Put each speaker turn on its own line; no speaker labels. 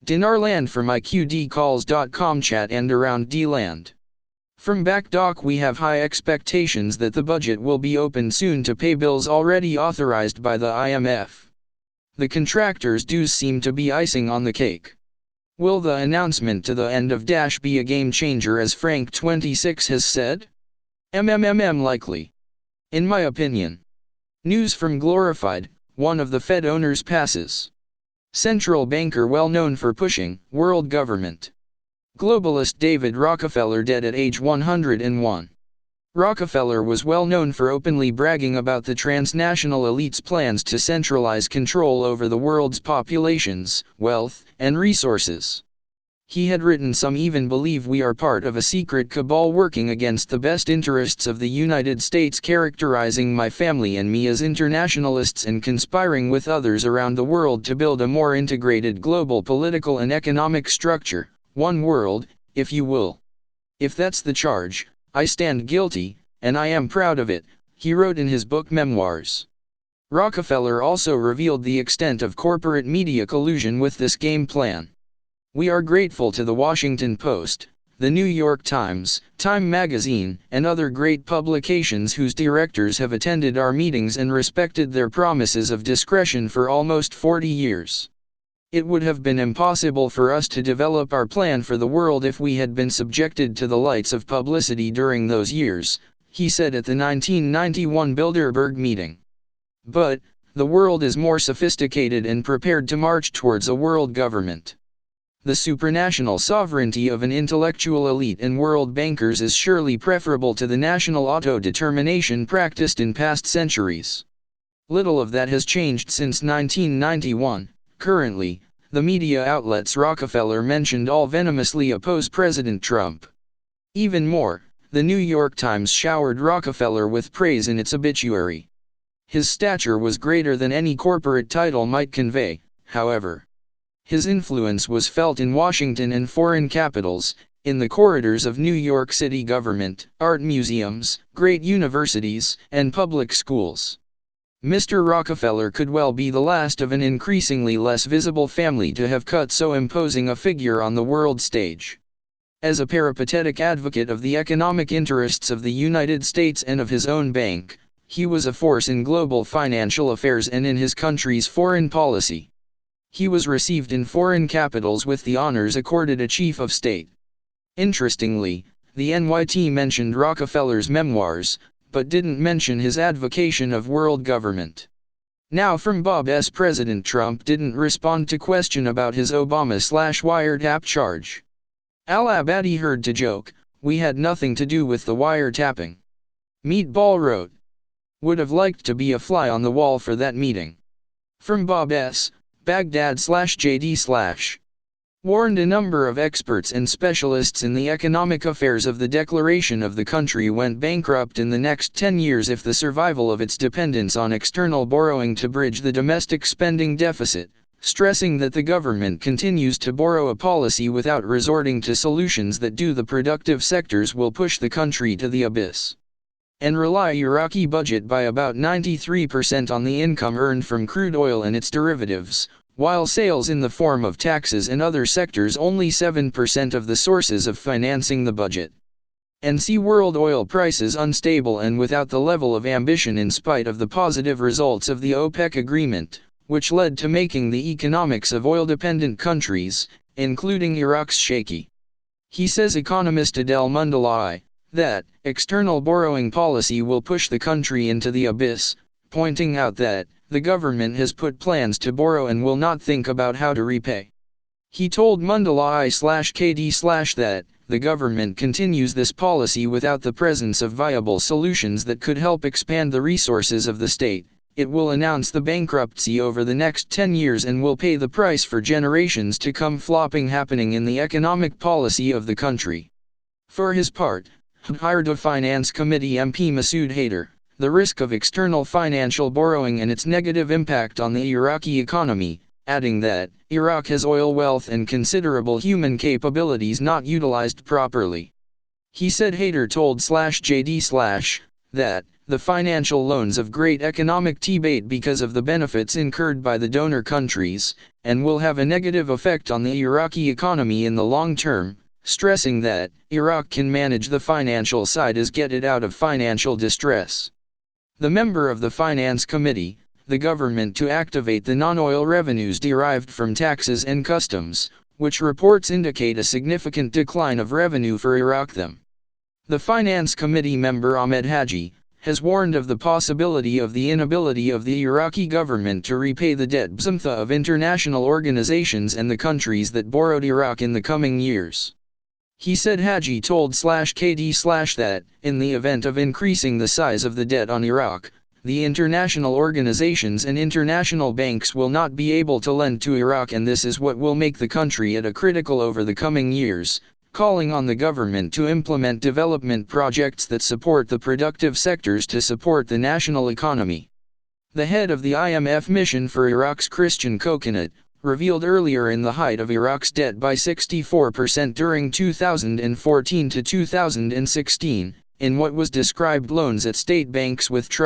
Dinarland from iqdcalls.com chat and around D-land. From BackDoc we have high expectations that the budget will be opened soon to pay bills already authorized by the IMF. The contractors' dues seem to be icing on the cake. Will the announcement to the end of Dash be a game changer as Frank26 has said? Likely. In my opinion. News from Glorified, one of the Fed owners passes. Central banker well known for pushing world government. Globalist David Rockefeller dead at age 101. Rockefeller was well known for openly bragging about the transnational elite's plans to centralize control over the world's populations, wealth, and resources. He had written, "Some even believe we are part of a secret cabal working against the best interests of the United States, characterizing my family and me as internationalists and conspiring with others around the world to build a more integrated global political and economic structure, one world, if you will. If that's the charge, I stand guilty, and I am proud of it," he wrote in his book Memoirs. Rockefeller also revealed the extent of corporate media collusion with this game plan. "We are grateful to the Washington Post, the New York Times, Time magazine, and other great publications whose directors have attended our meetings and respected their promises of discretion for almost 40 years. It would have been impossible for us to develop our plan for the world if we had been subjected to the lights of publicity during those years," he said at the 1991 Bilderberg meeting. But, the world is more sophisticated and prepared to march towards a world government. The supranational sovereignty of an intellectual elite and world bankers is surely preferable to the national auto-determination practiced in past centuries. Little of that has changed since 1991. Currently, the media outlets Rockefeller mentioned all venomously oppose President Trump. Even more, the New York Times showered Rockefeller with praise in its obituary. His stature was greater than any corporate title might convey, however. His influence was felt in Washington and foreign capitals, in the corridors of New York City government, art museums, great universities, and public schools. Mr. Rockefeller could well be the last of an increasingly less visible family to have cut so imposing a figure on the world stage. As a peripatetic advocate of the economic interests of the United States and of his own bank, he was a force in global financial affairs and in his country's foreign policy. He was received in foreign capitals with the honors accorded a chief of state. Interestingly, the NYT mentioned Rockefeller's memoirs, but didn't mention his advocation of world government. Now from Bob S. President Trump didn't respond to question about his Obama/wiretap charge. Al-Abadi heard to joke, "We had nothing to do with the wiretapping." Meatball wrote, "Would have liked to be a fly on the wall for that meeting." From Bob S. Baghdad/JD/ warned a number of experts and specialists in the economic affairs of the declaration of the country went bankrupt in the next 10 years if the survival of its dependence on external borrowing to bridge the domestic spending deficit, stressing that the government continues to borrow a policy without resorting to solutions that do the productive sectors will push the country to the abyss. And rely Iraqi budget by about 93% on the income earned from crude oil and its derivatives, while sales in the form of taxes and other sectors only 7% of the sources of financing the budget. And see world oil prices unstable and without the level of ambition in spite of the positive results of the OPEC agreement, which led to making the economics of oil-dependent countries, including Iraq's shaky. He says economist Adel Mundalai, that external borrowing policy will push the country into the abyss, pointing out that the government has put plans to borrow and will not think about how to repay. He told Mundalai/KD/ that the government continues this policy without the presence of viable solutions that could help expand the resources of the state. It will announce the bankruptcy over the next 10 years and will pay the price for generations to come flopping happening in the economic policy of the country. For his part, Higher Finance Committee MP Masood Haider, the risk of external financial borrowing and its negative impact on the Iraqi economy, adding that Iraq has oil wealth and considerable human capabilities not utilized properly. He said Haider told /JD/ that the financial loans of great economic debate because of the benefits incurred by the donor countries, and will have a negative effect on the Iraqi economy in the long term, stressing that Iraq can manage the financial side as get it out of financial distress. The member of the Finance Committee, the government to activate the non-oil revenues derived from taxes and customs, which reports indicate a significant decline of revenue for Iraq. The Finance Committee member Ahmed Haji has warned of the possibility of the inability of the Iraqi government to repay the debt of international organizations and the countries that borrowed Iraq in the coming years. He said Haji told /KD/ that, in the event of increasing the size of the debt on Iraq, the international organizations and international banks will not be able to lend to Iraq, and this is what will make the country at a critical over the coming years, calling on the government to implement development projects that support the productive sectors to support the national economy. The head of the IMF mission for Iraq's Christian Coconut revealed earlier in the height of Iraq's debt by 64% during 2014 to 2016, in what was described loans at state banks with trust